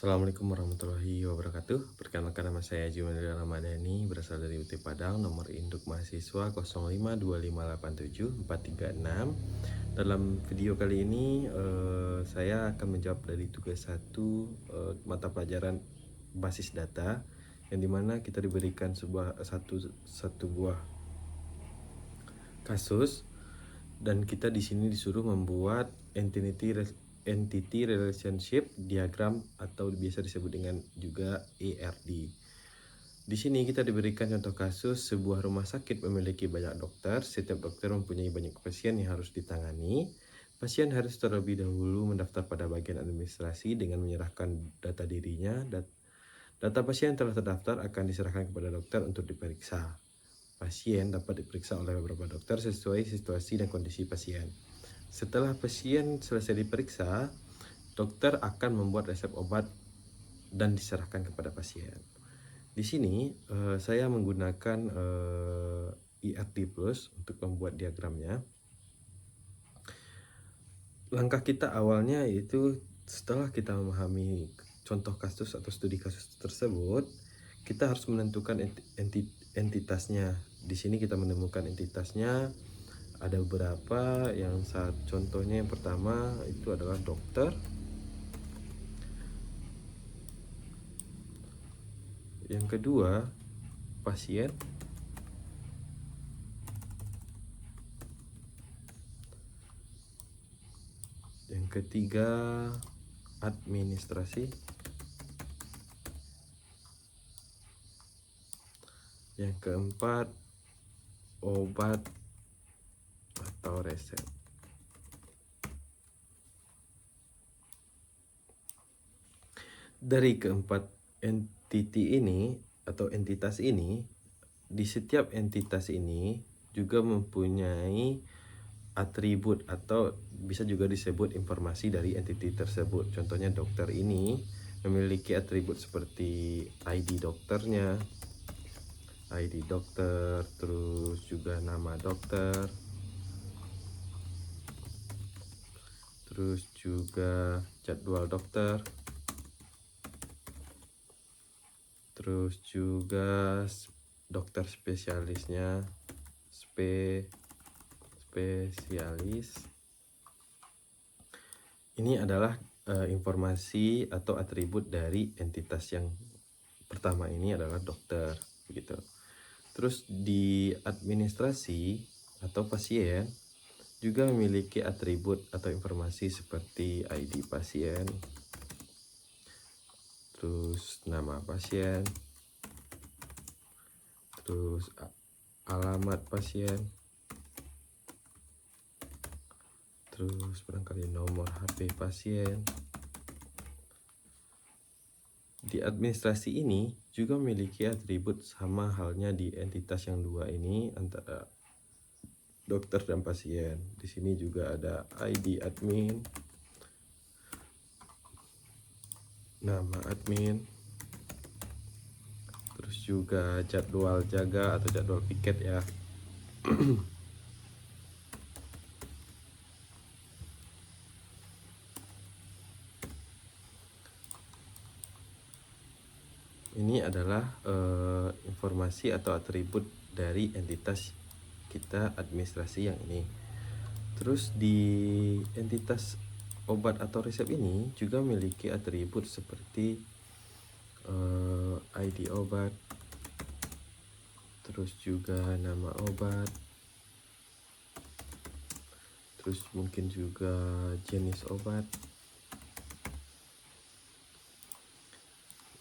Assalamualaikum warahmatullahi wabarakatuh. Perkenalkan, nama saya Jumanil Ramadhani, berasal dari UT Padang, nomor induk mahasiswa 0525874366. Dalam video kali ini saya akan menjawab dari tugas 1 mata pelajaran basis data, yang dimana kita diberikan satu buah kasus, dan kita di sini disuruh membuat entity relationship diagram atau biasa disebut dengan juga ERD. Di sini kita diberikan contoh kasus sebuah rumah sakit memiliki banyak dokter. Setiap dokter mempunyai banyak pasien yang harus ditangani. Pasien harus terlebih dahulu mendaftar pada bagian administrasi dengan menyerahkan data dirinya. Data pasien yang telah terdaftar akan diserahkan kepada dokter untuk diperiksa. Pasien dapat diperiksa oleh beberapa dokter sesuai situasi dan kondisi pasien. Setelah pasien selesai diperiksa, dokter akan membuat resep obat dan diserahkan kepada pasien. Di sini saya menggunakan ERD Plus untuk membuat diagramnya. Langkah kita awalnya yaitu setelah kita memahami contoh kasus atau studi kasus tersebut, kita harus menentukan entitasnya. Di sini kita menemukan entitasnya. Ada beberapa, contohnya yang pertama itu adalah dokter. Yang kedua, pasien. Yang ketiga, administrasi. Yang keempat, obat atau resep. Dari keempat entity ini atau entitas ini, di setiap entitas ini juga mempunyai atribut atau bisa juga disebut informasi dari entity tersebut. Contohnya dokter ini memiliki atribut seperti ID dokternya, ID dokter, terus juga nama dokter, terus juga jadwal dokter, terus juga dokter spesialisnya, spesialis. Ini adalah informasi atau atribut dari entitas yang pertama ini adalah dokter, begitu. Terus di administrasi atau pasien juga memiliki atribut atau informasi seperti ID pasien, terus nama pasien, terus alamat pasien, terus barangkali nomor HP pasien. Di administrasi ini juga memiliki atribut sama halnya di entitas yang dua ini antara dokter dan pasien. Di sini juga ada ID admin, nama admin, terus juga jadwal jaga atau jadwal piket ya. Ini adalah informasi atau atribut dari entitas kita administrasi yang ini. Terus di entitas obat atau resep ini juga memiliki atribut seperti ID obat, terus juga nama obat, terus mungkin juga jenis obat.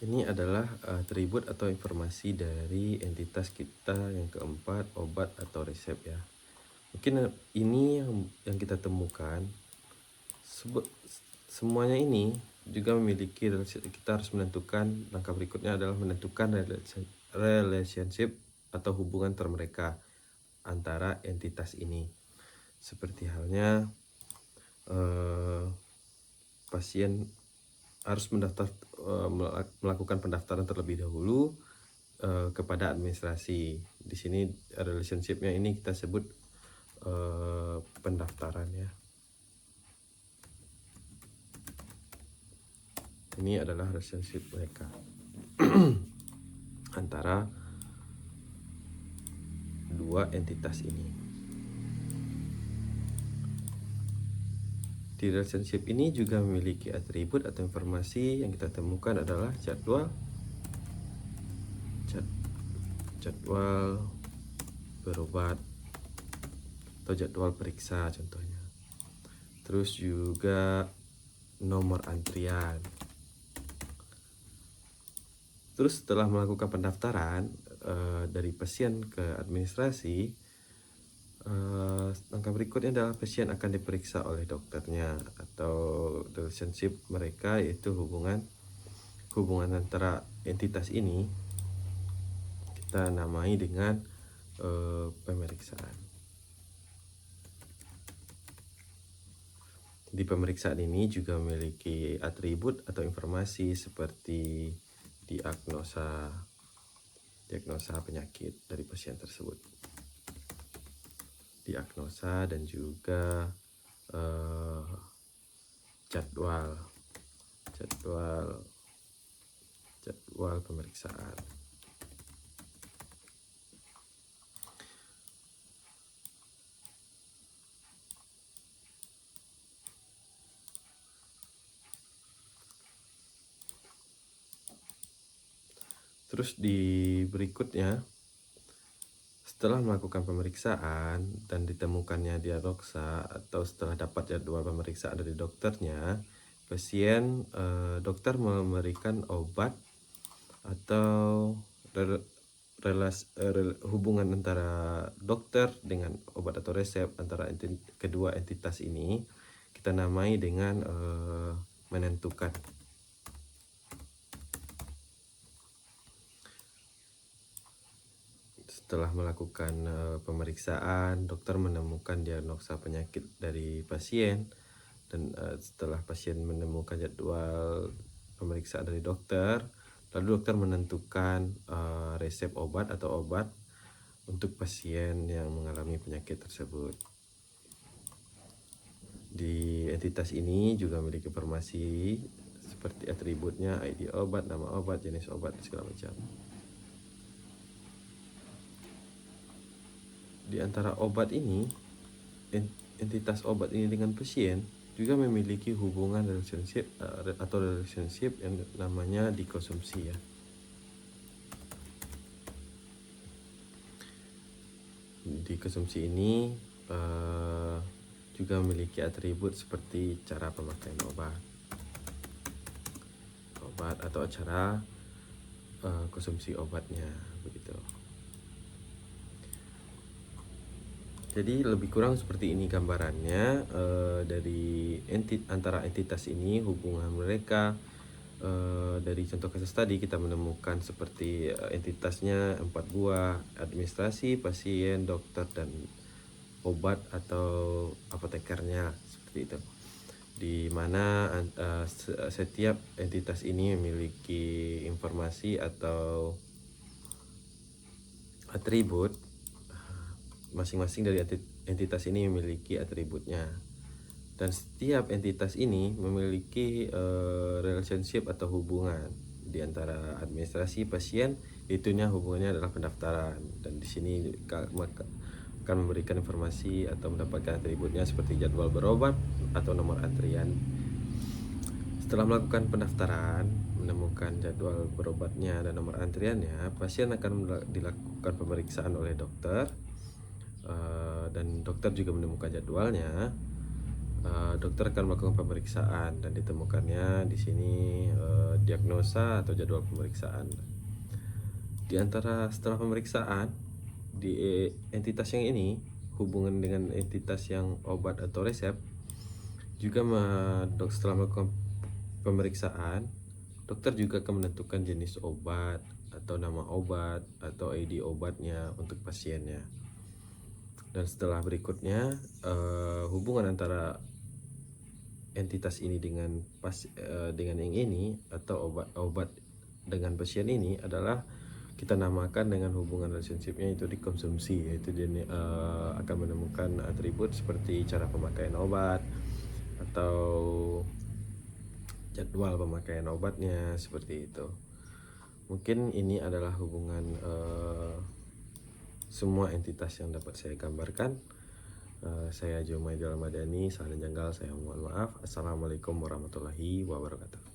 Ini adalah atribut atau informasi dari entitas kita yang keempat, obat atau resep ya. Mungkin ini yang kita temukan. Semuanya ini juga memiliki, kita harus menentukan, langkah berikutnya adalah menentukan relationship atau hubungan antar mereka, antara entitas ini. Seperti halnya pasien harus melakukan pendaftaran terlebih dahulu kepada administrasi. Di sini relationship-nya ini kita sebut pendaftaran ya. Ini adalah relationship mereka antara dua entitas ini. Di relationship ini juga memiliki atribut atau informasi yang kita temukan adalah jadwal berobat atau jadwal periksa contohnya. Terus juga nomor antrian. Terus setelah melakukan pendaftaran dari pasien ke administrasi, langkah berikutnya adalah pasien akan diperiksa oleh dokternya, atau relationship mereka yaitu hubungan antara entitas ini kita namai dengan pemeriksaan. Di pemeriksaan ini juga memiliki atribut atau informasi seperti diagnosa penyakit dari pasien tersebut, diagnosa dan juga jadwal pemeriksaan. Terus di berikutnya, setelah melakukan pemeriksaan dan ditemukannya diagnosa atau setelah dapat jadwal pemeriksaan dari dokternya, dokter memberikan obat atau hubungan antara dokter dengan obat atau resep antara kedua entitas ini kita namai dengan menentukan. Setelah melakukan pemeriksaan, dokter menemukan diagnosa penyakit dari pasien, dan setelah pasien menemukan jadwal pemeriksaan dari dokter, lalu dokter menentukan resep obat atau obat untuk pasien yang mengalami penyakit tersebut. Di entitas ini juga memiliki informasi seperti atributnya, ID obat, nama obat, jenis obat, segala macam. Di antara obat ini, entitas obat ini dengan pasien juga memiliki hubungan relationship yang namanya dikonsumsi ya. Dikonsumsi ini juga memiliki atribut seperti cara pemakaian obat atau cara konsumsi obatnya, begitu. Jadi lebih kurang seperti ini gambarannya dari antara entitas ini, hubungan mereka. Dari contoh kasus tadi kita menemukan seperti entitasnya 4 buah: administrasi, pasien, dokter, dan obat atau apotekernya, seperti itu. Di mana setiap entitas ini memiliki informasi atau atribut. Masing-masing dari entitas ini memiliki atributnya, dan setiap entitas ini memiliki relationship atau hubungan di antara administrasi, pasien. Itunya hubungannya adalah pendaftaran, dan di sini akan memberikan informasi atau mendapatkan atributnya seperti jadwal berobat atau nomor antrian. Setelah melakukan pendaftaran, menemukan jadwal berobatnya dan nomor antriannya, pasien akan dilakukan pemeriksaan oleh dokter. Dan dokter juga menemukan jadwalnya. Dokter akan melakukan pemeriksaan dan ditemukannya di sini diagnosa atau jadwal pemeriksaan. Di antara setelah pemeriksaan di entitas yang ini, hubungan dengan entitas yang obat atau resep, juga setelah melakukan pemeriksaan, dokter juga akan menentukan jenis obat atau nama obat atau ID obatnya untuk pasiennya. Dan setelah berikutnya hubungan antara entitas ini dengan yang ini atau obat dengan pasien ini adalah kita namakan dengan hubungan relationshipnya itu dikonsumsi, yaitu dia akan menemukan atribut seperti cara pemakaian obat atau jadwal pemakaian obatnya, seperti itu. Mungkin ini adalah hubungan semua entitas yang dapat saya gambarkan. Saya Jumaidil Madani, salah janggal saya mohon maaf. Assalamualaikum warahmatullahi wabarakatuh.